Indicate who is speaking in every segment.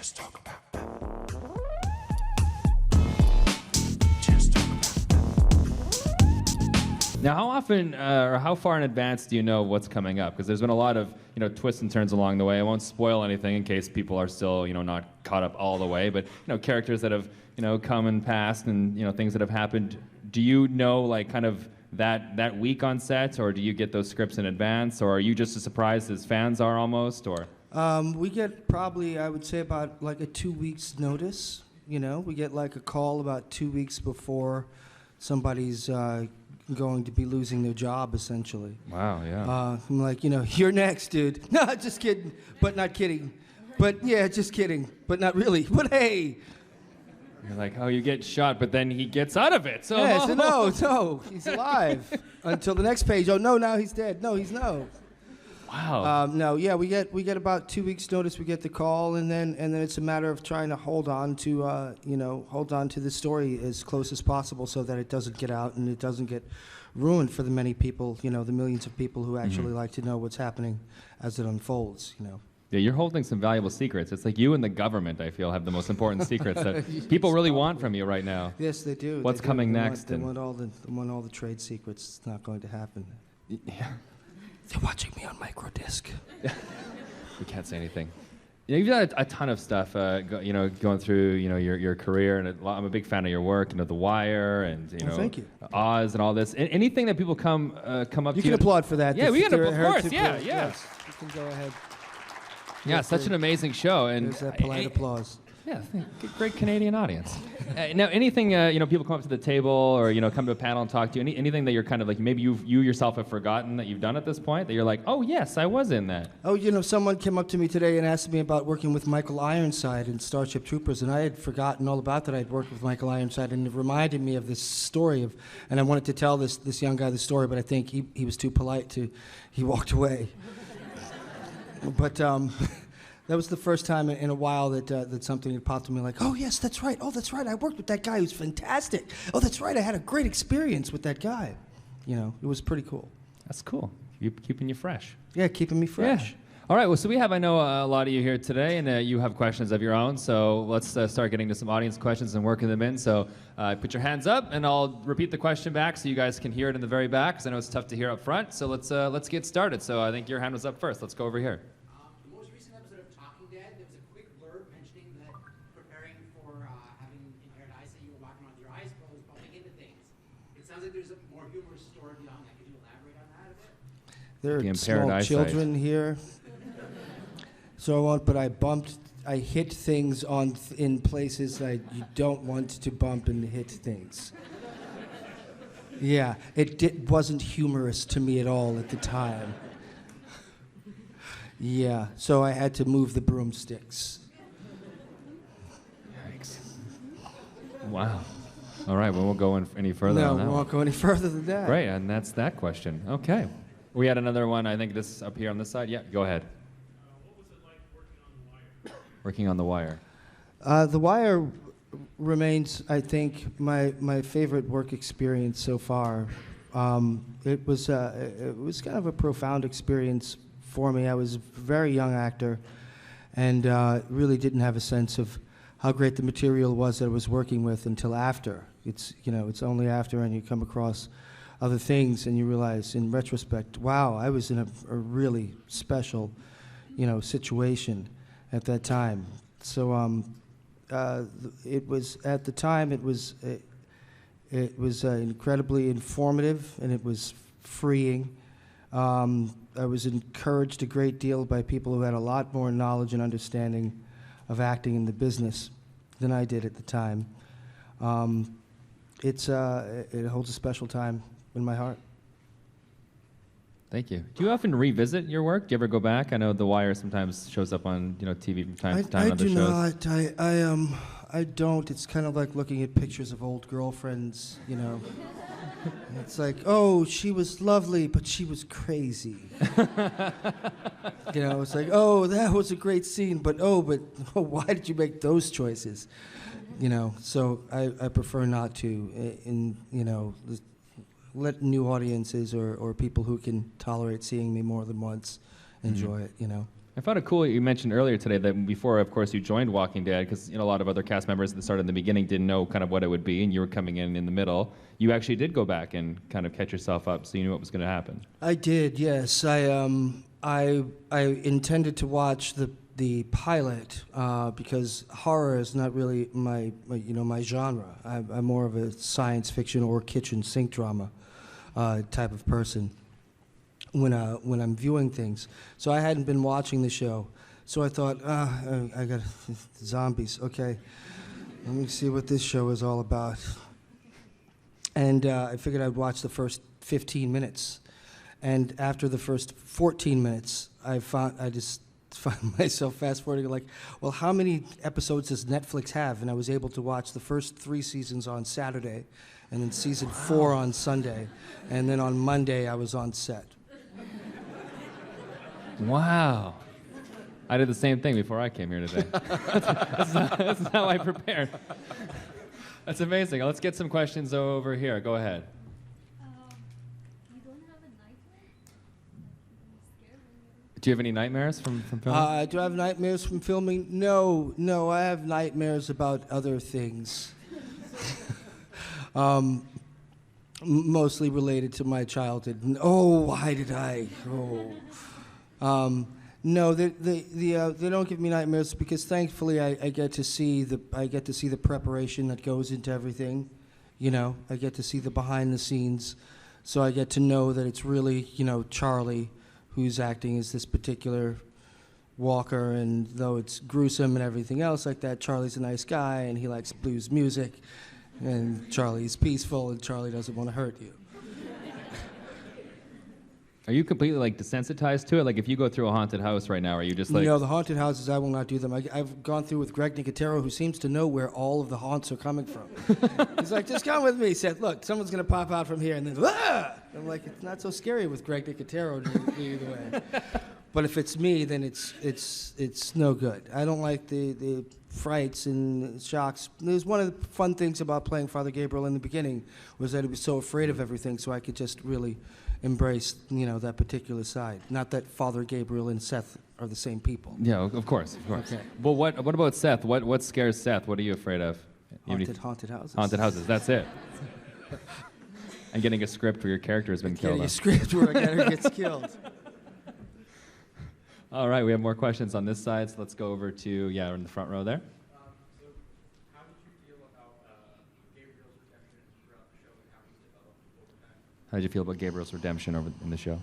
Speaker 1: Just talk about that. Just talk about that.
Speaker 2: Now, how often or how far in advance do you know what's coming up? Because there's been a lot of twists and turns along the way. I won't spoil anything in case people are still not caught up all the way. But characters that have come and passed, and things that have happened. Do you know like kind of that week on set, or do you get those scripts in advance, or are you just as surprised as fans are almost, or?
Speaker 3: We get probably, I would say, about like a 2 weeks notice. We get like a call about 2 weeks before somebody's going to be losing their job, essentially.
Speaker 2: Wow, yeah.
Speaker 3: I'm like, you're next, dude. No, just kidding, but not kidding. But yeah, just kidding, but not really. But hey.
Speaker 2: You're like, oh, you get shot, but then he gets out of it. So
Speaker 3: yeah, so no, he's alive. Until the next page. Oh no, now he's dead. No, he's no.
Speaker 2: Wow.
Speaker 3: No, yeah, we get about 2 weeks notice. We get the call, and then it's a matter of trying to hold on to the story as close as possible, so that it doesn't get out and it doesn't get ruined for the many people, the millions of people who actually like to know what's happening as it unfolds.
Speaker 2: Yeah, you're holding some valuable secrets. It's like you and the government, I feel, have the most important secrets that people really want from you right now.
Speaker 3: Yes, they do.
Speaker 2: What's coming next?
Speaker 3: They want all the trade secrets. It's not going to happen.
Speaker 2: Yeah.
Speaker 3: They're watching me on microdisc.
Speaker 2: We can't say anything. You've done a ton of stuff, going through, your career, and I'm a big fan of your work. The Wire, and
Speaker 3: thank you.
Speaker 2: Oz, and all this. Anything that people come up to you.
Speaker 3: You can applaud for that.
Speaker 2: Yeah, we can, of course. Yeah.
Speaker 3: Yes, you can go ahead.
Speaker 2: Yeah, such an amazing show, and
Speaker 3: there's that polite applause.
Speaker 2: Yeah, great Canadian audience. Now, anything people come up to the table, or come to a panel and talk to you. Anything that you're kind of like maybe you yourself have forgotten that you've done at this point, that you're like, oh yes, I was in that.
Speaker 3: Oh, someone came up to me today and asked me about working with Michael Ironside in Starship Troopers, and I had forgotten all about that. I'd worked with Michael Ironside, and it reminded me of this story and I wanted to tell this young guy the story, but I think he was too polite he walked away. But that was the first time in a while that something had popped to me like, oh, yes, that's right. Oh, that's right. I worked with that guy who's fantastic. Oh, that's right. I had a great experience with that guy. It was pretty cool.
Speaker 2: That's cool. Keeping you fresh.
Speaker 3: Yeah, keeping me fresh.
Speaker 2: Yeah. All right. Well, so I know a lot of you here today, and you have questions of your own. So let's start getting to some audience questions and working them in. So put your hands up, and I'll repeat the question back so you guys can hear it in the very back, because I know it's tough to hear up front. So let's get started. So I think your hand was up first. Let's go over here.
Speaker 4: The most recent episode of Talking Dead, there was a quick blurb mentioning that preparing for having impaired eyesight, you were walking around with your eyes closed, bumping into things. It sounds like there's a more humorous story beyond that. Could you elaborate on that a bit?
Speaker 3: There are small children here. So I won't, but I hit things in places you don't want to bump and hit things. Yeah, it wasn't humorous to me at all at the time. Yeah, so I had to move the broomsticks.
Speaker 2: Yikes. Wow. All right, well, we'll go any further on that.
Speaker 3: No, we won't go any further than that.
Speaker 2: Great, and that's that question. Okay. We had another one, I think this up here on this side. Yeah, go ahead.
Speaker 5: What was it like
Speaker 2: Working on The Wire?
Speaker 3: The Wire remains, I think, my favorite work experience so far. It was kind of a profound experience for me. I was a very young actor, and really didn't have a sense of how great the material was that I was working with until after. It's only after, and you come across other things, and you realize, in retrospect, wow, I was in a really special, situation at that time. So it was, at the time, it was incredibly informative, and it was freeing. I was encouraged a great deal by people who had a lot more knowledge and understanding of acting in the business than I did at the time. It holds a special time in my heart.
Speaker 2: Thank you. Do you often revisit your work? Do you ever go back? I know The Wire sometimes shows up on TV from time to time.
Speaker 3: I do not. I don't. It's kind of like looking at pictures of old girlfriends. It's like, oh, she was lovely, but she was crazy. It's like, oh, that was a great scene, but why did you make those choices? So I prefer not to. Let new audiences or people who can tolerate seeing me more than once enjoy it.
Speaker 2: I found it cool you mentioned earlier today that before, of course, you joined Walking Dead, because a lot of other cast members at the start and the beginning didn't know kind of what it would be, and you were coming in the middle. You actually did go back and kind of catch yourself up, so you knew what was going to happen.
Speaker 3: I did, yes. I intended to watch the pilot because horror is not really my genre. I'm more of a science fiction or kitchen sink drama type of person when I'm viewing things. So I hadn't been watching the show. So I thought, I got zombies. Okay, let me see what this show is all about. And I figured I'd watch the first 15 minutes. And after the first 14 minutes, I just found myself fast forwarding like, well, how many episodes does Netflix have? And I was able to watch the first 3 seasons on Saturday, and then season 4 on Sunday, and then on Monday I was on set.
Speaker 2: Wow. I did the same thing before I came here today. That's how I prepared. That's amazing. Let's get some questions over here. Go ahead.
Speaker 5: You don't have a nightmare? Like, you're scared when
Speaker 2: Do you have any nightmares from filming?
Speaker 3: Do I have nightmares from filming? No, I have nightmares about other things. Mostly related to my childhood. Oh, why did I? Oh. No, they don't give me nightmares because thankfully I get to see the preparation that goes into everything. You know, I get to see the behind the scenes, so I get to know that it's really Charlie who's acting as this particular Walker, and though it's gruesome and everything else like that, Charlie's a nice guy and he likes blues music, and Charlie's peaceful and Charlie doesn't want to hurt you.
Speaker 2: Are you completely desensitized to it? Like if you go through a haunted house right now, are you just like...
Speaker 3: The haunted houses, I will not do them. I've gone through with Greg Nicotero, who seems to know where all of the haunts are coming from. He's like, just come with me. He said, look, someone's going to pop out from here, and then, ah! I'm like, it's not so scary with Greg Nicotero either way. But if it's me, then it's no good. I don't like the frights and shocks. There's one of the fun things about playing Father Gabriel in the beginning was that he was so afraid of everything, so I could just really embrace, that particular side. Not that Father Gabriel and Seth are the same people.
Speaker 2: Yeah, of course.
Speaker 3: Okay.
Speaker 2: Well, what about Seth? What scares Seth? What are you afraid of?
Speaker 3: Haunted houses.
Speaker 2: Haunted houses, that's it. And getting a script where your character has been killed.
Speaker 3: Getting a script where a character gets killed.
Speaker 2: All right, we have more questions on this side, so let's go over to, in the front row there.
Speaker 6: So, how did you feel about Gabriel's redemption throughout the show and how he's developed over time?
Speaker 2: How did you feel about Gabriel's redemption in the show?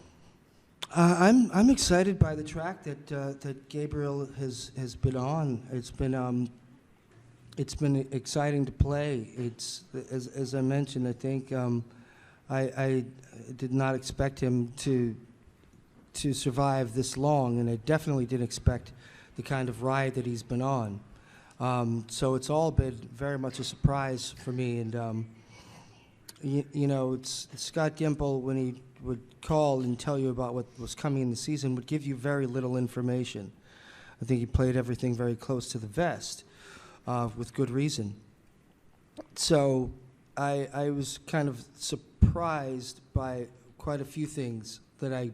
Speaker 3: I'm excited by the track that Gabriel has been on. It's been exciting to play. It's as I mentioned. I think I did not expect him to survive this long, and I definitely didn't expect the kind of ride that he's been on. So it's all been very much a surprise for me. And it's Scott Gimple, when he would call and tell you about what was coming in the season, would give you very little information. I think he played everything very close to the vest, with good reason. So I was kind of surprised by quite a few things that I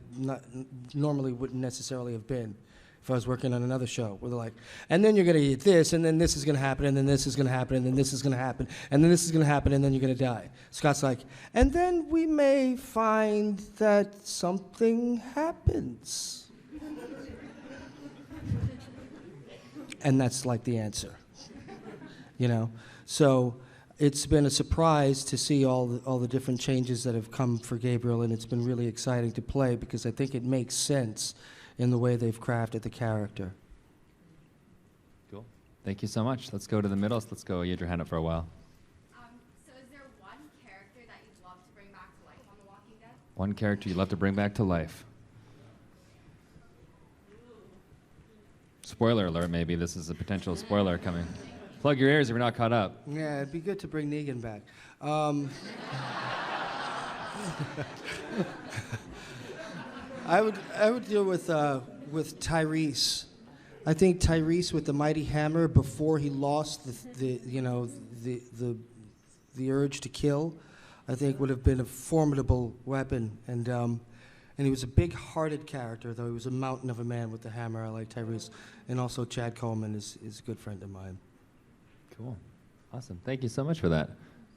Speaker 3: normally wouldn't necessarily have been if I was working on another show, where they're like, and then you're going to eat this, and then this is going to happen, and then this is going to happen, and then this is going to happen, and then this is going to happen, and then you're going to die. Scott's like, and then we may find that something happens. And that's like the answer, So it's been a surprise to see all the different changes that have come for Gabriel, and it's been really exciting to play because I think it makes sense in the way they've crafted the character.
Speaker 2: Cool. Thank you so much. Let's go to the middle. Let's go. You had your hand up for a while.
Speaker 5: So is there one character that you'd love to bring back to life on The Walking Dead?
Speaker 2: One character you'd love to bring back to life. Spoiler alert, maybe. This is a potential spoiler coming. Plug your ears if you're not caught up.
Speaker 3: Yeah, it'd be good to bring Negan back. I would deal with Tyrese. I think Tyrese with the mighty hammer before he lost the urge to kill, I think would have been a formidable weapon. And And he was a big-hearted character, though he was a mountain of a man with the hammer. I like Tyrese. And also Chad Coleman is a good friend of mine.
Speaker 2: Cool. Awesome. Thank you so much for that.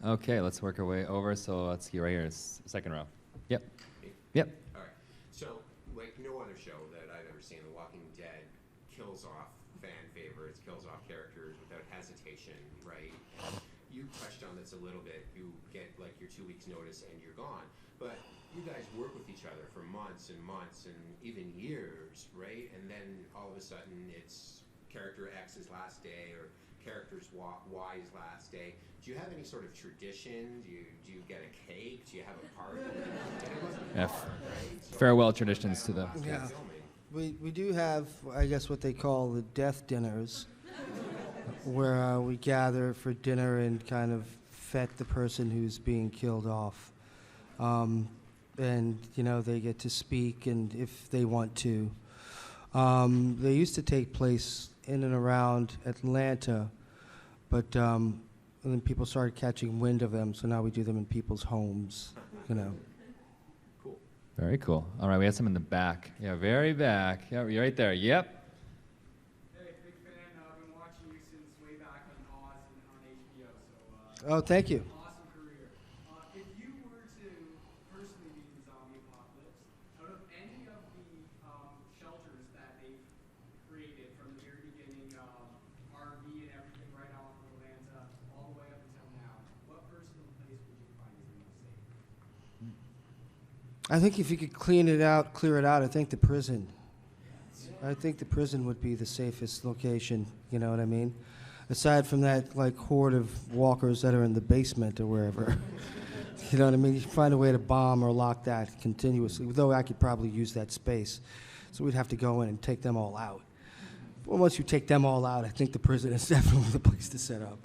Speaker 2: Okay, let's work our way over. So let's see right here. Second row. Yep. Yep.
Speaker 7: All right. So, like no other show that I've ever seen, The Walking Dead kills off fan favorites, kills off characters without hesitation, right? You touched on this a little bit. You get like your 2 weeks notice and you're gone. But you guys work with each other for months and months and even years, right? And then all of a sudden it's character X's last day or character's Y's last day. Do you have any sort of tradition? Do you get a cake? Do you have a party? And it wasn't
Speaker 2: Yeah,
Speaker 7: hard, right? So
Speaker 2: farewell traditions to the.
Speaker 7: last day
Speaker 3: Yeah.
Speaker 7: filming.
Speaker 3: We do have, I guess, what they call the death dinners, where we gather for dinner and kind of fet the person who's being killed off. And, you know, they get to speak, and if they want to. They used to take place in and around Atlanta, but and then people started catching wind of them, so now we do them in people's homes, you know.
Speaker 7: Cool.
Speaker 2: Very cool. All right, we have some in the back. Yeah, very back. Yeah, you're right there. Yep.
Speaker 6: Hey, big fan. I've been watching you since way back on Oz and on HBO. So
Speaker 3: Oh, thank you.
Speaker 6: awesome career. If you were to personally be in the zombie apocalypse, out of any of the shelters that they've created from the very beginning, RV and everything right off of Atlanta, all the way up until now, what personal place would you find is the most safe?
Speaker 3: I think if you could clear it out, I think the prison. I think the prison would be the safest location, you know what I mean? Aside from that, like, horde of walkers that are in the basement or wherever. You know what I mean? You find a way to bomb or lock that continuously, though I could probably use that space. So we'd have to go in and take them all out. But once you take them all out, I think the prison is definitely the place to set up.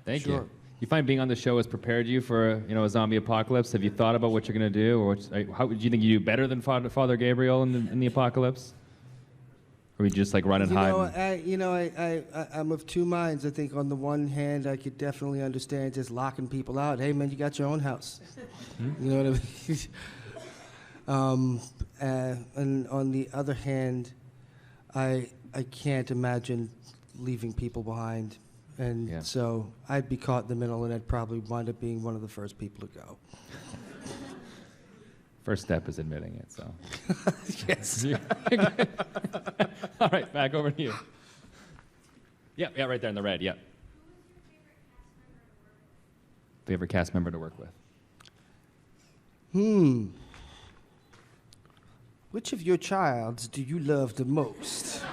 Speaker 2: Thank
Speaker 3: Sure.
Speaker 2: you. You find being on the show has prepared you for, you know, a zombie apocalypse? Have you thought about what you're going to do, or how do you think you do better than Father Gabriel in the apocalypse? Or we just like run and hide?
Speaker 3: I'm of two minds. I think on the one hand, I could definitely understand just locking people out. Hey, man, you got your own house. You know what I mean? And on the other hand, I can't imagine leaving people behind. And
Speaker 2: Yeah.
Speaker 3: so I'd be caught in the middle, and I'd probably wind up being one of the first people to go.
Speaker 2: First step is admitting it, so.
Speaker 3: Yes.
Speaker 2: All right, back over to you. Yeah, right there in the red, yeah. Favorite cast member to work with?
Speaker 3: Which of your childs do you love the most?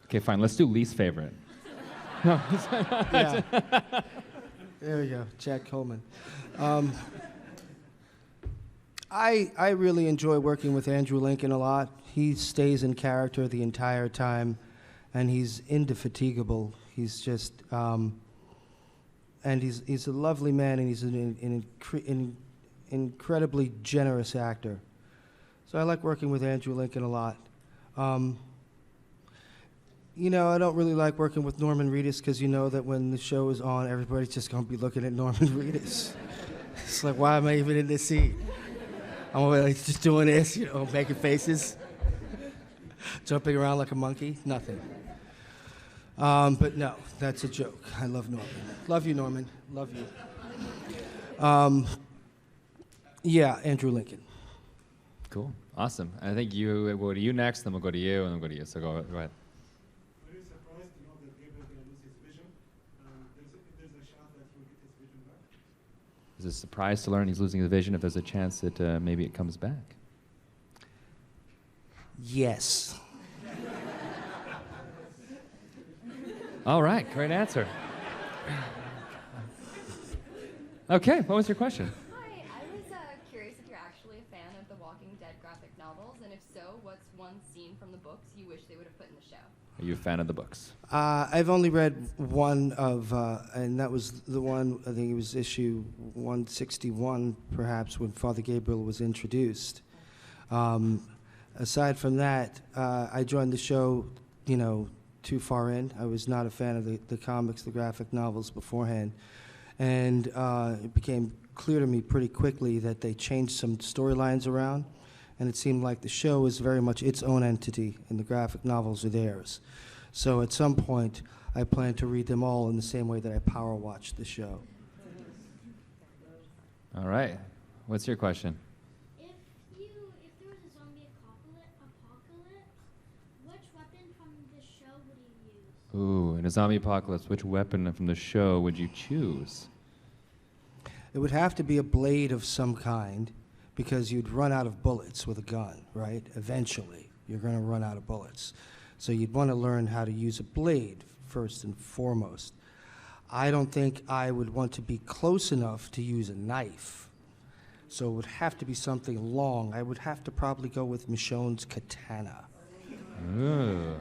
Speaker 2: Okay, fine, let's do least favorite.
Speaker 3: Yeah. There we go, Chad Coleman. I really enjoy working with Andrew Lincoln a lot. He stays in character the entire time, and he's indefatigable. He's just, and he's a lovely man, and he's an incredibly generous actor. So I like working with Andrew Lincoln a lot. You know, I don't really like working with Norman Reedus because you know that when the show is on, everybody's just going to be looking at Norman Reedus. It's like, why am I even in this scene? I'm like just doing this, you know, making faces, jumping around like a monkey, nothing. But no, that's a joke. I love Norman. Love you, Norman. Love you. Yeah, Andrew Lincoln.
Speaker 2: Cool, awesome. I think we'll go to you next, then we'll go to you, and then we'll go to you. So go ahead.
Speaker 8: Were you surprised to know that Gabriel going to lose his vision? There's a shot that he will get his vision back.
Speaker 2: Is it a surprise to learn he's losing his vision if there's a chance that maybe it comes back?
Speaker 3: Yes.
Speaker 2: All right, great answer. Okay, what was your question?
Speaker 9: Hi, I was curious if you're actually a fan of the Walking Dead graphic novels, and if so, what's one scene from the books you wish they would have put in the show?
Speaker 2: Are you a fan of the books?
Speaker 3: I've only read one of, and that was the one, I think it was issue 161, perhaps, when Father Gabriel was introduced. Aside from that, I joined the show, you know, too far in. I was not a fan of the comics, the graphic novels beforehand. And it became clear to me pretty quickly that they changed some storylines around, and it seemed like the show is very much its own entity, and the graphic novels are theirs. So at some point, I plan to read them all in the same way that I power watched the show.
Speaker 2: All right. What's your question?
Speaker 5: If there was a zombie apocalypse, which weapon from the show would you use?
Speaker 2: Ooh, in a zombie apocalypse, which weapon from the show would you choose?
Speaker 3: It would have to be a blade of some kind, because you'd run out of bullets with a gun, right? Eventually, you're going to run out of bullets. So you'd want to learn how to use a blade first and foremost. I don't think I would want to be close enough to use a knife. So it would have to be something long. I would have to probably go with Michonne's katana.
Speaker 2: Ooh,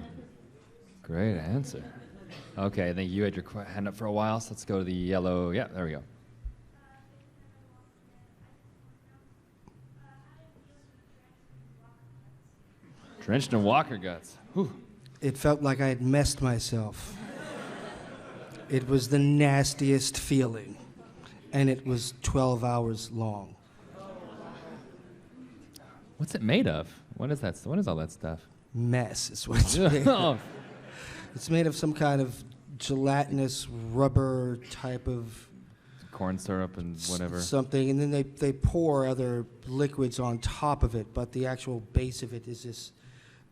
Speaker 2: great answer. Okay, I think you had your hand up for a while, so let's go to the yellow. Yeah, there we go. Drenched in walker guts. Whew.
Speaker 3: It felt like I had messed myself. It was the nastiest feeling, and it was 12 hours long.
Speaker 2: What's it made of? What is that? What is all that stuff?
Speaker 3: Mess is what it's made of. It's made of some kind of gelatinous rubber type of
Speaker 2: Corn syrup and whatever.
Speaker 3: something, and then they pour other liquids on top of it, but the actual base of it is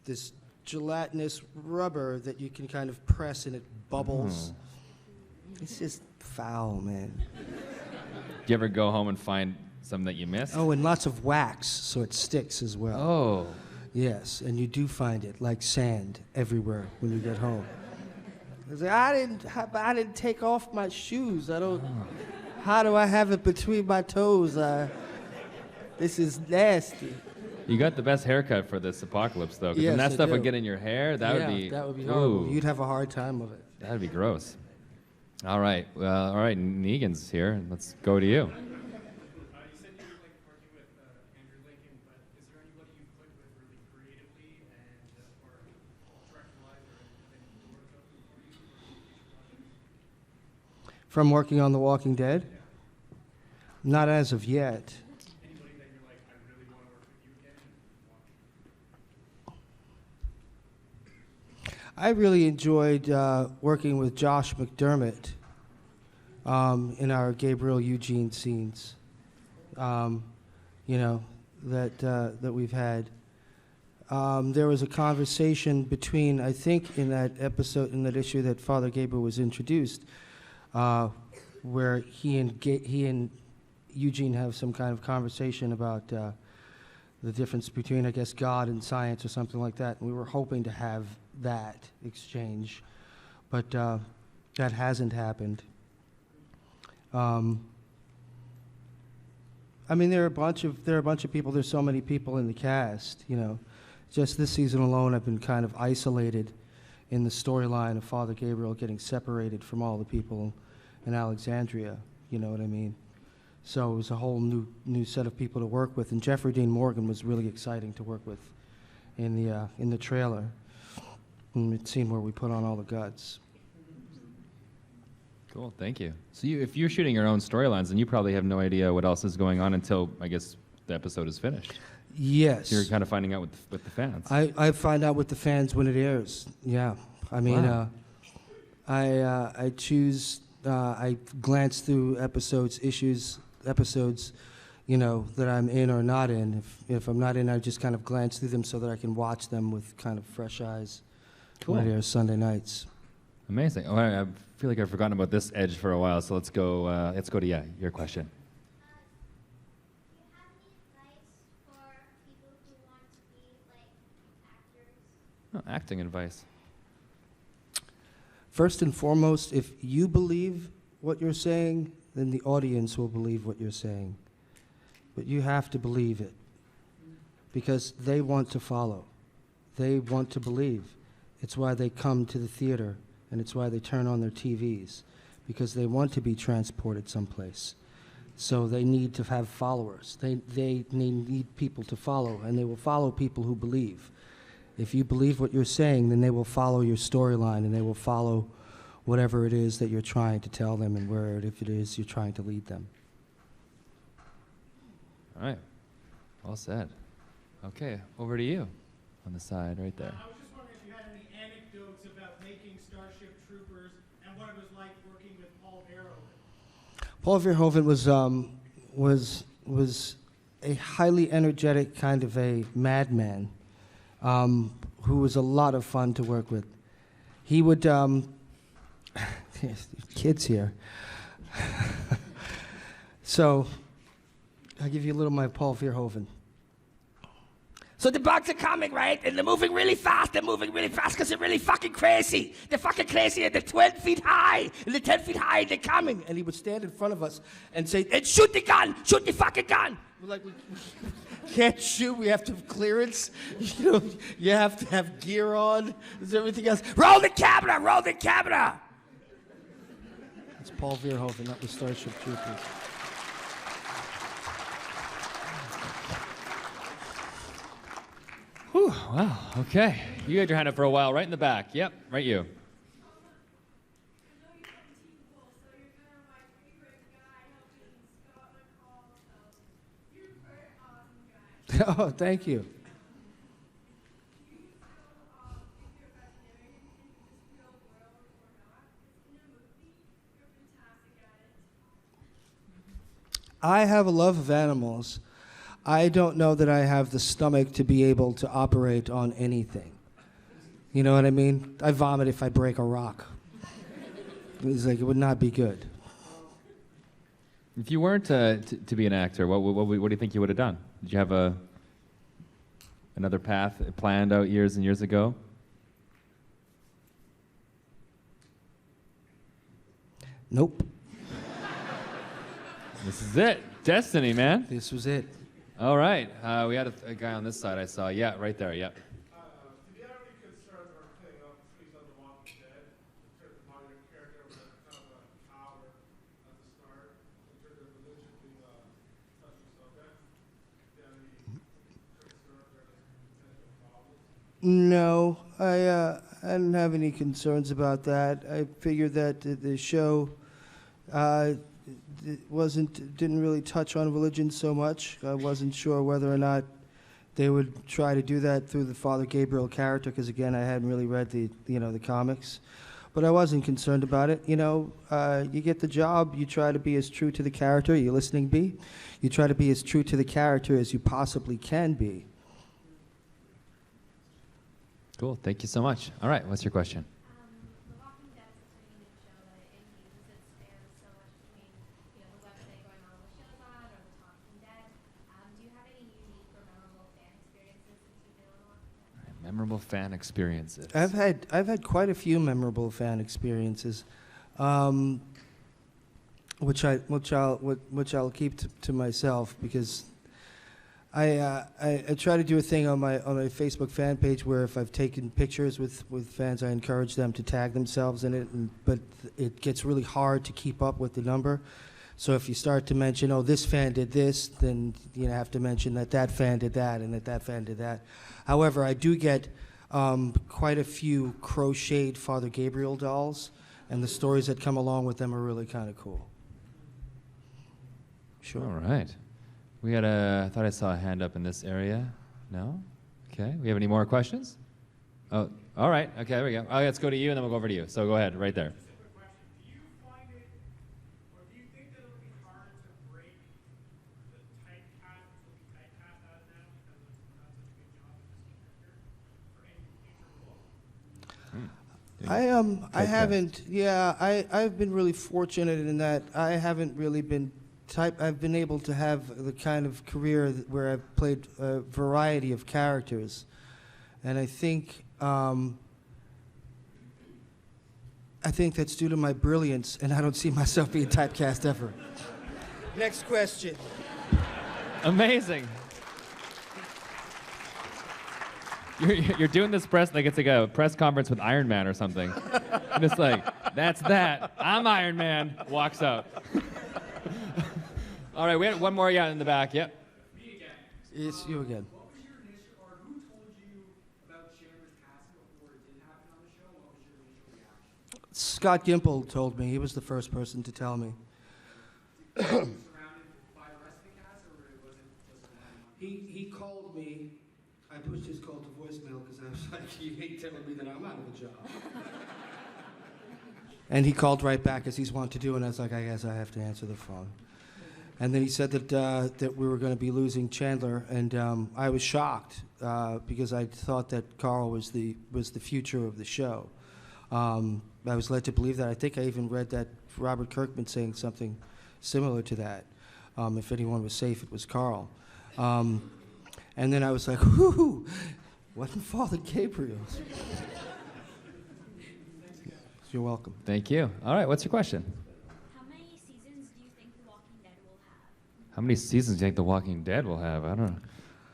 Speaker 3: this gelatinous rubber that you can kind of press and it bubbles. It's just foul, man.
Speaker 2: Do you ever go home and find something that you missed?
Speaker 3: Oh, and lots of wax, so it sticks as well.
Speaker 2: Oh.
Speaker 3: Yes, and you do find it like sand everywhere when you get home. It's like, I didn't take off my shoes. I don't. How do I have it between my toes? This is nasty.
Speaker 2: You got the best haircut for this apocalypse, though. 'Cause
Speaker 3: Yes,
Speaker 2: when that
Speaker 3: I
Speaker 2: stuff would
Speaker 3: do.
Speaker 2: get in your hair, that would be.
Speaker 3: That would be horrible.
Speaker 2: Ooh,
Speaker 3: You'd have a hard time of it.
Speaker 2: that'd be gross. All right. Well, all right. Negan's here. Let's go to you.
Speaker 6: You said you like working with Andrew Lincoln, but is there anybody you've clicked with really creatively and or director-wise or anything doors open for you for future projects?
Speaker 3: From working on The Walking Dead? Not as of yet.
Speaker 6: Anybody that you're like, I really want to work with you again?
Speaker 3: I really enjoyed working with Josh McDermott in our Gabriel Eugene scenes, that we've had. There was a conversation between, I think, in that issue that Father Gabriel was introduced, where he and Eugene have some kind of conversation about the difference between, I guess, God and science or something like that. And we were hoping to have that exchange, but that hasn't happened. I mean, there are a bunch of people. There's so many people in the cast. Just this season alone, I've been kind of isolated in the storyline of Father Gabriel getting separated from all the people in Alexandria. You know what I mean? So it was a whole new set of people to work with, and Jeffrey Dean Morgan was really exciting to work with in the trailer, in the scene where we put on all the guts.
Speaker 2: Cool. Thank you. So if you're shooting your own storylines, then you probably have no idea what else is going on until, I guess, the episode is finished.
Speaker 3: Yes.
Speaker 2: So you're kind of finding out with the fans.
Speaker 3: I find out with the fans when it airs. Yeah. I mean,
Speaker 2: Wow.
Speaker 3: I choose. I glance through episodes, that I'm in or not in. If I'm not in, I just kind of glance through them so that I can watch them with kind of fresh eyes.
Speaker 2: Cool.
Speaker 3: When it airs Sunday nights.
Speaker 2: Amazing. Oh, I feel like I've forgotten about this edge for a while, so let's go to your question.
Speaker 5: Do you have any advice for people who want to be like actors?
Speaker 2: Oh, acting advice.
Speaker 3: First and foremost, if you believe what you're saying, then the audience will believe what you're saying. But you have to believe it, because they want to follow. They want to believe. It's why they come to the theater, and it's why they turn on their TVs, because they want to be transported someplace. So they need to have followers. They need people to follow, and they will follow people who believe. If you believe what you're saying, then they will follow your storyline and they will follow whatever it is that you're trying to tell them and where it is you're trying to lead them.
Speaker 2: All right. Well said. Okay, over to you on the side right there.
Speaker 6: I was just wondering if you had any anecdotes about making Starship Troopers and what it was like working with Paul Verhoeven.
Speaker 3: Paul Verhoeven was a highly energetic kind of a madman who was a lot of fun to work with. He would, kids here. So, I'll give you a little of my Paul Verhoeven. So the bugs are coming, right? And they're moving really fast. They're moving really fast because they're really fucking crazy. They're fucking crazy and they're 12 feet high. And they're 10 feet high and they're coming. And he would stand in front of us and say, and shoot the gun! Shoot the fucking gun! We're like, we can't shoot. We have to have clearance. You know, you have to have gear on. There's everything else. Roll the camera! Roll the camera! That's Paul Verhoeven. That was Starship Troopers.
Speaker 2: Whew, wow, okay. You had your hand up for a while, right in the back. Yep, right you.
Speaker 3: Oh, thank you. I have a love of animals. I don't know that I have the stomach to be able to operate on anything. You know what I mean? I vomit if I break a rock. It's like, it would not be good.
Speaker 2: If you weren't to be an actor, what do you think you would have done? Did you have another path planned out years and years ago?
Speaker 3: Nope.
Speaker 2: This is it. Destiny, man.
Speaker 3: This was it.
Speaker 2: All right. We had a guy on this side I saw. Yeah, right there. Yep.
Speaker 8: Did you have any concerns about playing up trees on The Walking Dead? In terms of how your character was kind of a coward at the start, in terms of religion being a touchy subject? Did you have any concerns or potential problems?
Speaker 3: No, I didn't have any concerns about that. I figured that the show didn't really touch on religion so much. I wasn't sure whether or not they would try to do that through the Father Gabriel character, because again, I hadn't really read the comics. But I wasn't concerned about it. You know, you get the job, you try to be as true to the character. Are you listening, B? You try to be as true to the character as you possibly can be.
Speaker 2: Cool. Thank you so much. All right. What's your question?
Speaker 5: The Walking Dead is such a unique show that it uses its spans so much between, the website going on with shows on or the Talking Dead. Do you have any unique or memorable fan experiences since you've been on The Walking Dead?
Speaker 2: Memorable fan experiences.
Speaker 3: I've had quite a few memorable fan experiences, which I'll keep to myself, because I try to do a thing on my Facebook fan page where if I've taken pictures with fans, I encourage them to tag themselves in it. But it gets really hard to keep up with the number. So if you start to mention, oh, this fan did this, then you have to mention that fan did that and that fan did that. However, I do get quite a few crocheted Father Gabriel dolls, and the stories that come along with them are really kind of cool. Sure.
Speaker 2: All right. We had I thought I saw a hand up in this area. No? Okay. We have any more questions? Oh, all right. Okay, there we go. Let's go to you, and then we'll go over to you. So go ahead, right there.
Speaker 6: Just a quick question. Do you find it, or do you think that it would be hard to break the typecast, what we typecast as now, because it's not such a good job as this character for any future role?
Speaker 3: I haven't. Yeah, I've been really fortunate in that I haven't really been I've been able to have the kind of career where I've played a variety of characters, and I think that's due to my brilliance, and I don't see myself being typecast ever. Next question.
Speaker 2: Amazing. You're doing this press like it's like a press conference with Iron Man or something. And it's like, that's that. I'm Iron Man. Walks out. All right, we had one more in the back. Yep.
Speaker 6: Me again.
Speaker 3: It's you again.
Speaker 6: What was your initial, or who told you about sharing
Speaker 3: Scott Gimple told me. He was the first person to tell me.
Speaker 6: Surrounded by the rest of the cast, or was it just one?
Speaker 3: He called me. I pushed his call to voicemail because I was like, you hate telling me that I'm out of a job. And he called right back as he's wont to do, and I was like, I guess I have to answer the phone. And then he said that we were going to be losing Chandler, and I was shocked because I thought that Carl was the future of the show. I was led to believe that. I think I even read that Robert Kirkman saying something similar to that. If anyone was safe, it was Carl. And then I was like, whoo, wasn't Father Gabriel? You're welcome.
Speaker 2: Thank you. All right, what's your question?
Speaker 5: How many seasons do you think The Walking Dead will have?
Speaker 2: How many seasons do you think The Walking Dead will have? I don't know.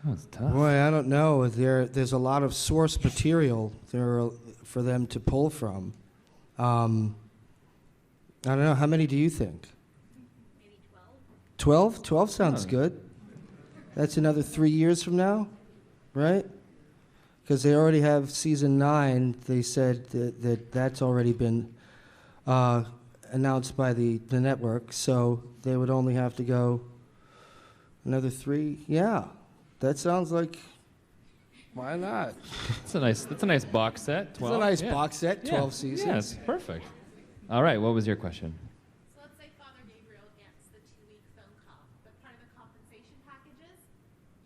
Speaker 2: Oh, it's tough.
Speaker 3: Boy, I don't know. There's a lot of source material there for them to pull from. I don't know. How many do you think?
Speaker 5: Maybe 12?
Speaker 3: 12? 12 sounds
Speaker 2: Oh.
Speaker 3: good. That's another 3 years from now, right? Because they already have season 9. They said that's already been announced by the network, so they would only have to go another 3. Yeah, that sounds like, why not?
Speaker 2: That's a nice box set. 12.
Speaker 3: It's a nice
Speaker 2: yeah.
Speaker 3: box set, 12 seasons.
Speaker 2: Yes, perfect. All right, what was your question?
Speaker 10: So let's say Father Gabriel gets the 2-week film comp, but part of the compensation packages,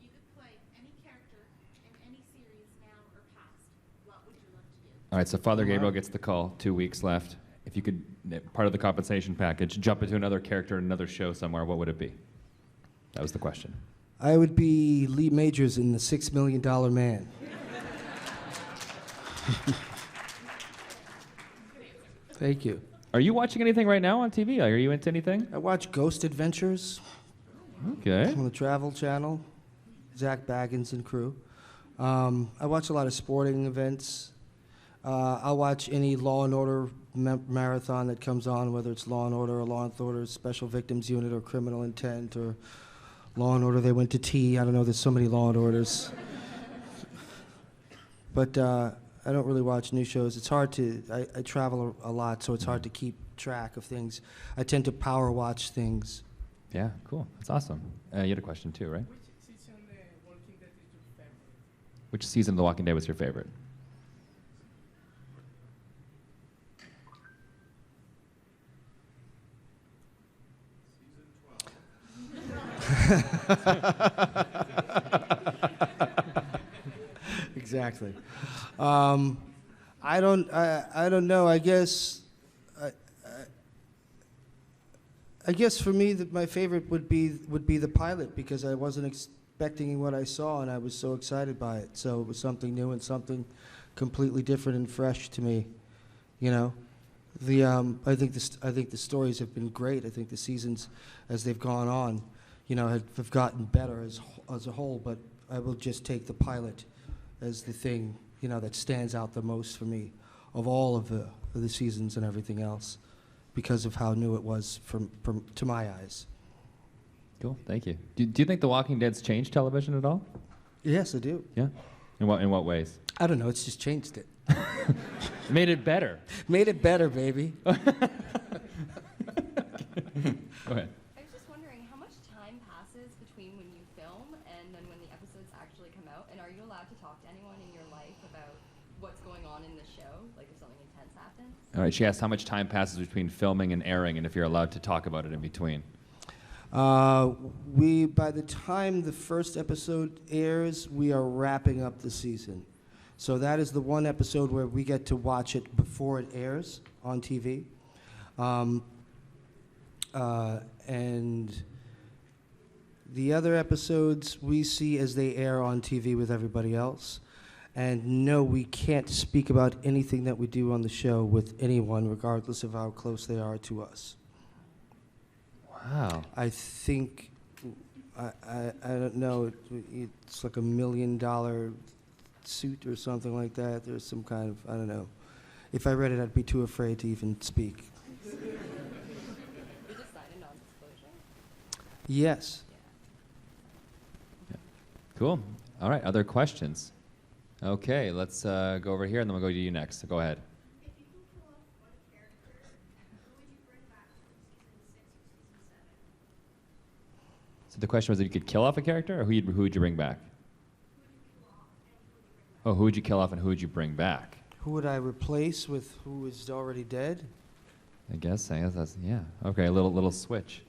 Speaker 10: you could play any character in any series now or past. What would you love to do?
Speaker 2: All right, so Father Gabriel gets the call, 2 weeks left. If you could, part of the compensation package, jump into another character in another show somewhere, what would it be? That was the question.
Speaker 3: I would be Lee Majors in The $6 Million Man. Thank you.
Speaker 2: Are you watching anything right now on TV? Are you into anything?
Speaker 3: I watch Ghost Adventures
Speaker 2: Okay.
Speaker 3: on the Travel Channel, Zach Baggins and crew. I watch a lot of sporting events. I'll watch any Law and Order marathon that comes on, whether it's Law and Order or Law and Order Special Victims Unit or Criminal Intent or Law and Order They Went to Tea. I don't know, there's so many Law and Orders. But I don't really watch new shows. It's hard to, I travel a lot, so it's hard to keep track of things. I tend to power watch things.
Speaker 2: Yeah, cool. That's awesome. You had a question too, right?
Speaker 6: Which season Walking Dead is your favorite?
Speaker 2: Which season of The Walking Dead was your favorite?
Speaker 3: Exactly. I don't know. I guess for me, my favorite would be the pilot because I wasn't expecting what I saw and I was so excited by it. So it was something new and something completely different and fresh to me. You know, I think the stories have been great. I think the seasons, as they've gone on, you know, have gotten better as a whole. But I will just take the pilot as the thing, you know, that stands out the most for me of all of the seasons and everything else, because of how new it was to my eyes.
Speaker 2: Cool, thank you. Do you think The Walking Dead's changed television at all?
Speaker 3: Yes, I do.
Speaker 2: Yeah? In what ways?
Speaker 3: I don't know. It's just changed it.
Speaker 2: Made it better.
Speaker 3: Made it better, baby.
Speaker 2: Go ahead.
Speaker 9: I was just wondering how much time passes between when you film and then when the episodes actually come out, and are you allowed to talk to anyone in your life about what's going on in the show, like if something intense happens?
Speaker 2: All right, she asked how much time passes between filming and airing and if you're allowed to talk about it in between.
Speaker 3: By the time the first episode airs, we are wrapping up the season. So that is the one episode where we get to watch it before it airs on TV. And the other episodes we see as they air on TV with everybody else. And no, we can't speak about anything that we do on the show with anyone, regardless of how close they are to us.
Speaker 2: Wow.
Speaker 3: I think, I don't know, it's like $1 million suit or something like that. There's some kind of, I don't know. If I read it, I'd be too afraid to even speak.
Speaker 9: You just sign a non-disclosure?
Speaker 3: Yes.
Speaker 2: Cool. All right, other questions? Okay, let's go over here and then we'll go to you next. So go ahead.
Speaker 10: If you can pull off one character
Speaker 2: The question was if you could kill off a character, or who would you bring back? Oh, who would you kill off and who would you bring back?
Speaker 3: Who would I replace with who is already dead?
Speaker 2: I guess that's, yeah. Okay, a little switch.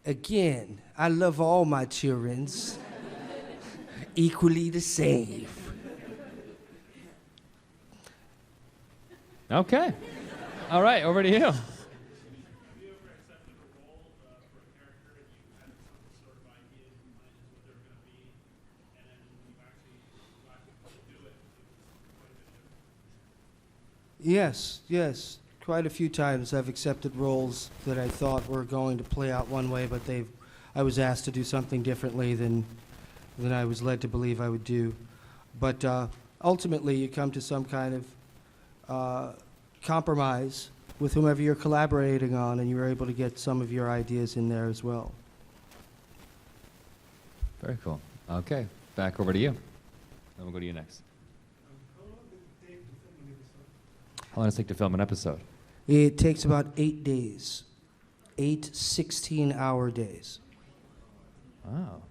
Speaker 3: Again, I love all my childrens equally the same.
Speaker 2: Okay. All right, over to you.
Speaker 8: Have you ever accepted a role for a character and you had some sort of idea in mind as what they were going to be, and then when you actually got to do it, it was quite a bit different?
Speaker 3: Yes. Quite a few times I've accepted roles that I thought were going to play out one way, but I was asked to do something differently than I was led to believe I would do. But ultimately, you come to some kind of compromise with whomever you're collaborating on, and you're able to get some of your ideas in there as well.
Speaker 2: Very cool. Okay, back over to you. Then we'll go to you next. How long does it take to film an episode?
Speaker 3: It takes about 8 days. 8 16-hour days.
Speaker 2: Wow.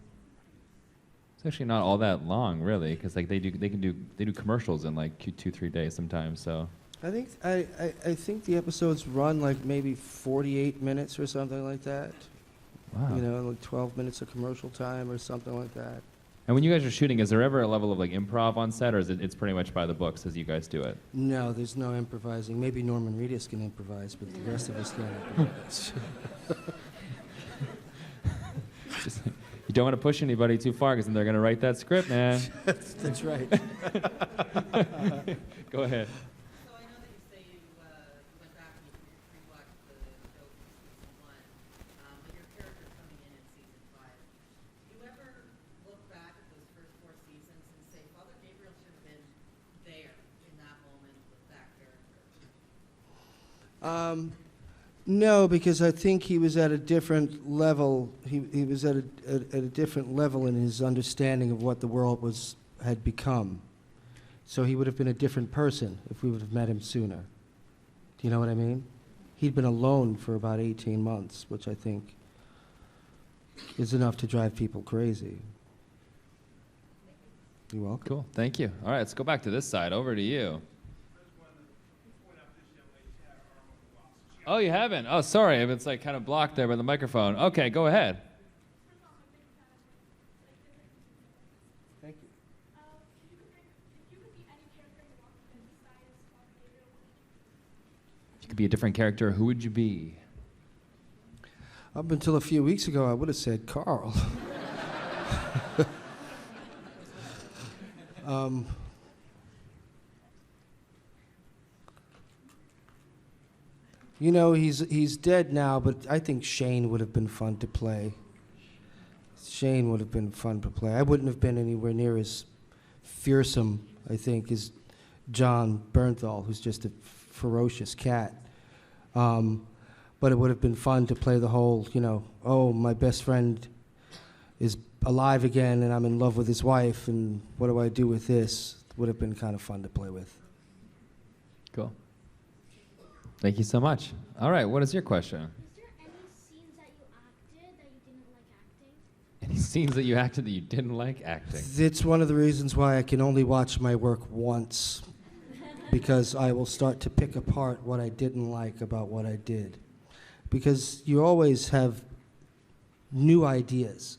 Speaker 2: It's actually not all that long, really, because like they do commercials in like 2-3 days sometimes. So
Speaker 3: I think the episodes run like maybe 48 minutes or something like that.
Speaker 2: wow.
Speaker 3: You know, like 12 minutes of commercial time or something like that.
Speaker 2: And when you guys are shooting, is there ever a level of like improv on set, or is it's pretty much by the books as you guys do it?
Speaker 3: No, there's no improvising. Maybe Norman Reedus can improvise, but the rest of us can't improvise.
Speaker 2: Just, you don't want to push anybody too far, because then they're going to write that script, man.
Speaker 3: That's right.
Speaker 2: Go ahead.
Speaker 11: So I know that you say you went back and you rewatched the show from season 1, but your character's coming in season 5. Do you ever look back at those first 4 seasons and say, Father Gabriel should have been there in that moment with that character?
Speaker 3: No, because I think he was at a different level. He was at a different level in his understanding of what the world had become. So he would have been a different person if we would have met him sooner. Do you know what I mean? He'd been alone for about 18 months, which I think is enough to drive people crazy. You're welcome.
Speaker 2: Cool. Thank you. All right, let's go back to this side. Over to you. Oh, you haven't? Oh, sorry. It's like kind of blocked there by the microphone. Okay, go ahead.
Speaker 3: Thank you.
Speaker 2: If you could be a different character, who would you be?
Speaker 3: Up until a few weeks ago, I would have said Carl. You know, he's dead now, but I think Shane would have been fun to play. Shane would have been fun to play. I wouldn't have been anywhere near as fearsome, I think, as John Bernthal, who's just a ferocious cat. But it would have been fun to play the whole, you know, oh, my best friend is alive again and I'm in love with his wife, and what do I do with this? Would have been kind of fun to play with.
Speaker 2: Cool. Thank you so much. All right, what is your question?
Speaker 5: Is there any scenes that you acted that you didn't like acting?
Speaker 2: Any scenes that you acted that you didn't like acting?
Speaker 3: It's one of the reasons why I can only watch my work once, because I will start to pick apart what I didn't like about what I did. Because you always have new ideas,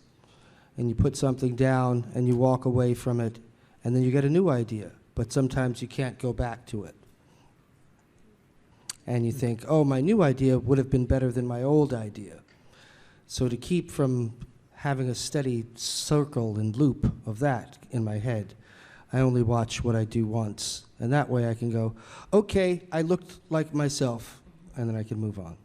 Speaker 3: and you put something down and you walk away from it, and then you get a new idea, but sometimes you can't go back to it. And you think, oh, my new idea would have been better than my old idea. So to keep from having a steady circle and loop of that in my head, I only watch what I do once. And that way I can go, okay, I looked like myself, and then I can move on.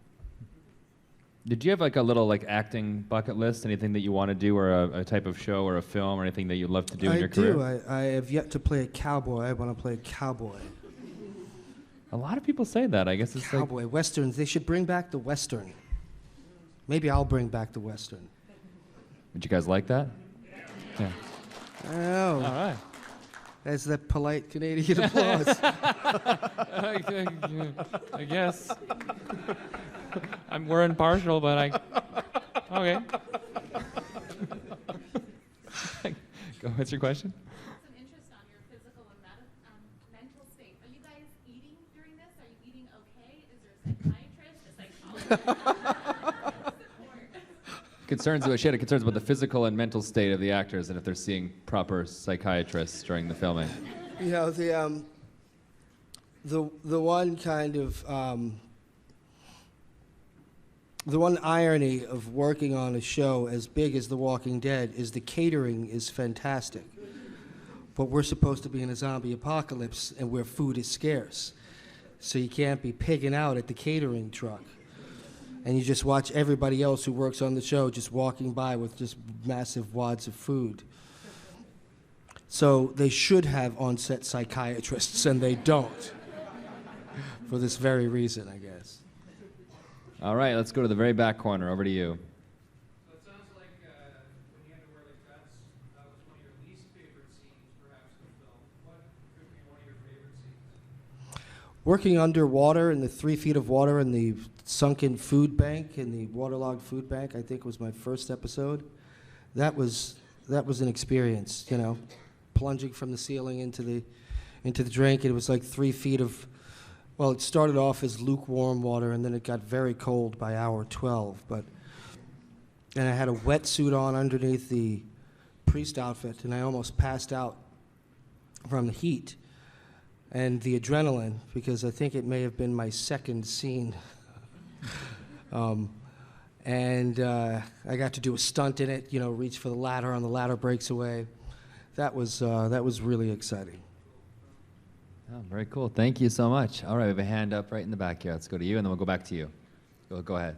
Speaker 2: Did you have like a little like acting bucket list? Anything that you want to do, or a type of show or a film or anything that you'd love to do in your career?
Speaker 3: I do. I have yet to play a cowboy. I want to play a cowboy.
Speaker 2: A lot of people say that. I guess it's
Speaker 3: Cowboy,
Speaker 2: like
Speaker 3: Westerns. They should bring back the Western. Maybe I'll bring back the Western.
Speaker 2: Would you guys like that? Yeah.
Speaker 3: Oh,
Speaker 2: All right.
Speaker 3: that's that polite Canadian applause.
Speaker 2: I guess. We're impartial, but okay. Go. What's your question?
Speaker 10: Some interest on your physical and mental state. Are you guys eating during this? Are you eating okay? Is there a psychiatrist, a psychologist?
Speaker 2: She had concerns about the physical and mental state of the actors and if they're seeing proper psychiatrists during the filming.
Speaker 3: You know, the one kind of the one irony of working on a show as big as The Walking Dead is the catering is fantastic. But we're supposed to be in a zombie apocalypse and where food is scarce. So you can't be pigging out at the catering truck. And you just watch everybody else who works on the show just walking by with just massive wads of food. So they should have on-set psychiatrists, and they don't. For this very reason, I guess.
Speaker 2: All right, let's go to the very back corner. Over to you.
Speaker 6: So it sounds like when you had to wear like that was one of your least favorite scenes, perhaps, in the film. What could be one of your favorite scenes?
Speaker 3: Working underwater in the 3 feet of water in the sunken food bank, in the waterlogged food bank, I think was my first episode. That was an experience, you know, plunging from the ceiling into the drink. It was like 3 feet of, well, it started off as lukewarm water, and then it got very cold by hour 12. And I had a wetsuit on underneath the priest outfit, and I almost passed out from the heat and the adrenaline, because I think it may have been my second scene. I got to do a stunt in it, you know, reach for the ladder, and the ladder breaks away. That was really exciting.
Speaker 2: Oh, very cool. Thank you so much. All right, we have a hand up right in the back here. Let's go to you, and then we'll go back to you. Go ahead.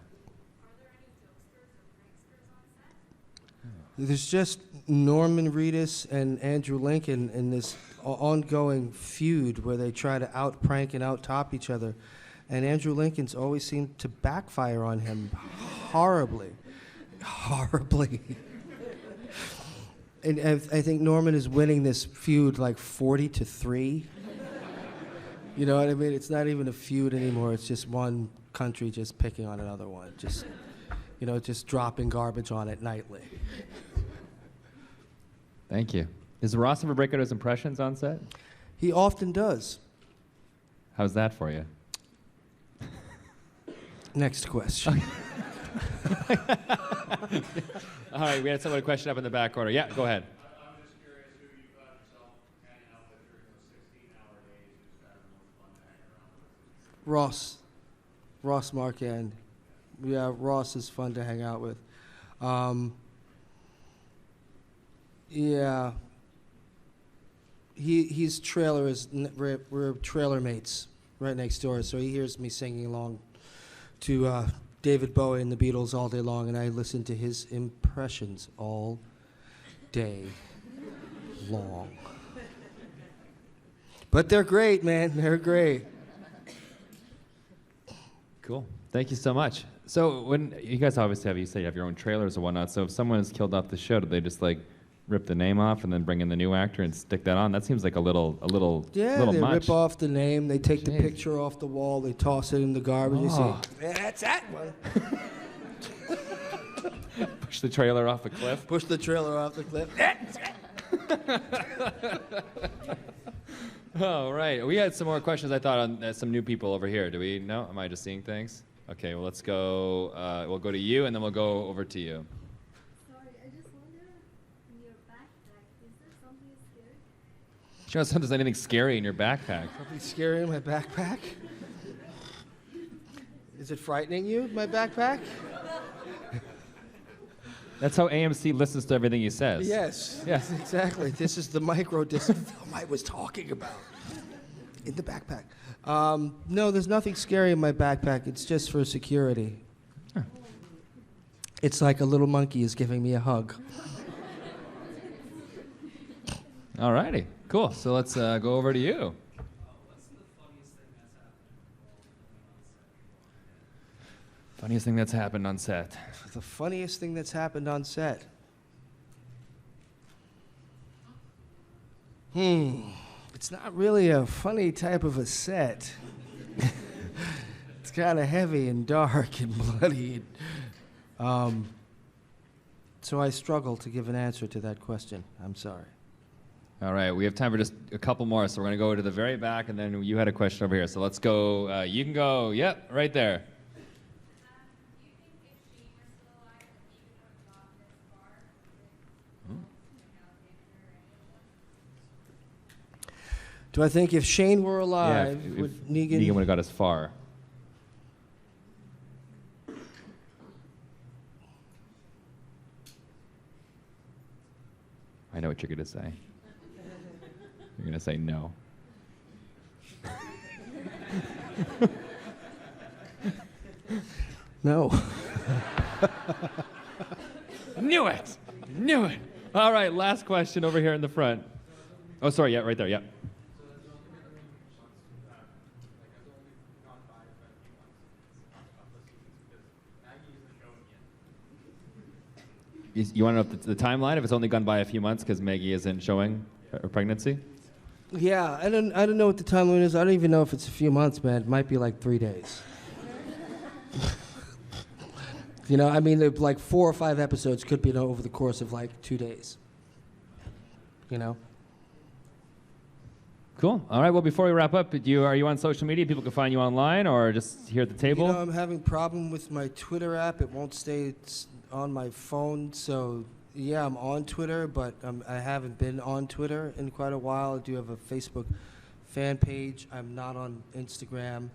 Speaker 3: There's just Norman Reedus and Andrew Lincoln in this ongoing feud where they try to out-prank and out-top each other. And Andrew Lincoln's always seemed to backfire on him horribly. Horribly. And I think Norman is winning this feud like 40-3. You know what I mean? It's not even a feud anymore. It's just one country just picking on another one. Just, you know, just dropping garbage on it nightly.
Speaker 2: Thank you. Does Ross ever break out his impressions on set?
Speaker 3: He often does.
Speaker 2: How's that for you?
Speaker 3: Next question.
Speaker 2: All right, we had someone a question up in the back corner. Yeah, go ahead.
Speaker 8: I'm just curious who you found yourself hanging out with during those 16-hour days. Who's had the most fun to hang around with?
Speaker 3: Ross Marquand. Yeah, Ross is fun to hang out with. Yeah. His trailer is, we're trailer mates right next door, so he hears me singing along to David Bowie and the Beatles all day long, and I listen to his impressions all day long. But they're great, man. They're great.
Speaker 2: Cool. Thank you so much. So when you guys obviously have, you say you have your own trailers or whatnot, so if someone is killed off the show, do they just like rip the name off and then bring in the new actor and stick that on? That seems like a little
Speaker 3: Yeah,
Speaker 2: little
Speaker 3: they
Speaker 2: much.
Speaker 3: rip off the name, they take the
Speaker 2: Jeez.
Speaker 3: picture off the wall, they toss it in the garbage, you
Speaker 2: Oh.
Speaker 3: say, that's that one.
Speaker 2: Push the trailer off a cliff.
Speaker 3: Push the trailer off the cliff.
Speaker 2: Oh, right. We had some more questions, I thought, on some new people over here. Do we? No? Am I just seeing things? Okay, well, let's go. We'll go to you, and then we'll go over to you.
Speaker 5: Sorry, I just wonder, in your backpack, is there something scary?
Speaker 2: Show us if there's anything scary in your backpack.
Speaker 3: Something scary in my backpack? Is it frightening you, my backpack?
Speaker 2: That's how AMC listens to everything he says.
Speaker 3: Yes.
Speaker 2: Yeah.
Speaker 3: Exactly. This is the micro-disc film I was talking about. In the backpack. No, there's nothing scary in my backpack. It's just for security.
Speaker 2: Huh.
Speaker 3: It's like a little monkey is giving me a hug.
Speaker 2: All righty. Cool. So let's go over to you.
Speaker 6: Funniest thing that's happened on set?
Speaker 3: The funniest thing that's happened on set. It's not really a funny type of a set. It's kind of heavy and dark and bloody. So I struggle to give an answer to that question. I'm sorry.
Speaker 2: All right, we have time for just a couple more, so we're going to go to the very back, and then you had a question over here. So let's go. You can go, yep, right there.
Speaker 3: Do I think if Shane were alive,
Speaker 2: if
Speaker 3: would Negan...
Speaker 2: Negan would have got as far. I know what you're going to say. You're going to say no.
Speaker 3: No.
Speaker 2: Knew it! Knew it! All right, last question over here in the front. Oh, sorry, yeah, right there, yeah. You want to know the timeline, if it's only gone by a few months because Maggie isn't showing her pregnancy?
Speaker 3: Yeah, I don't know what the timeline is. I don't even know if it's a few months, man. It might be like 3 days. You know, I mean, like 4 or 5 episodes could be over the course of like 2 days. You know?
Speaker 2: Cool. All right, well, before we wrap up, are you on social media? People can find you online or just here at the table?
Speaker 3: You know, I'm having a problem with my Twitter app. It won't stay on my phone, so yeah, I'm on Twitter, but I haven't been on Twitter in quite a while. I do have a Facebook fan page. I'm not on Instagram.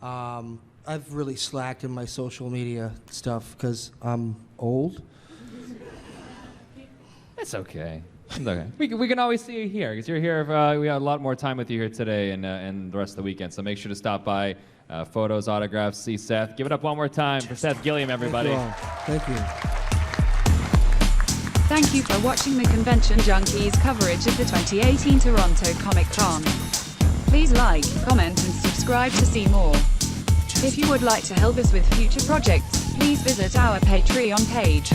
Speaker 3: I've really slacked in my social media stuff because I'm old.
Speaker 2: It's okay. It's okay. We can always see you here because you're here. We had a lot more time with you here today and the rest of the weekend. So make sure to stop by. Photos, autographs, see Seth. Give it up one more time for Seth Gilliam, everybody.
Speaker 3: Thank you.
Speaker 12: Thank you for watching the Convention Junkies coverage of the 2018 Toronto ComiCon. Please like, comment and subscribe to see more. If you would like to help us with future projects, please visit our Patreon page.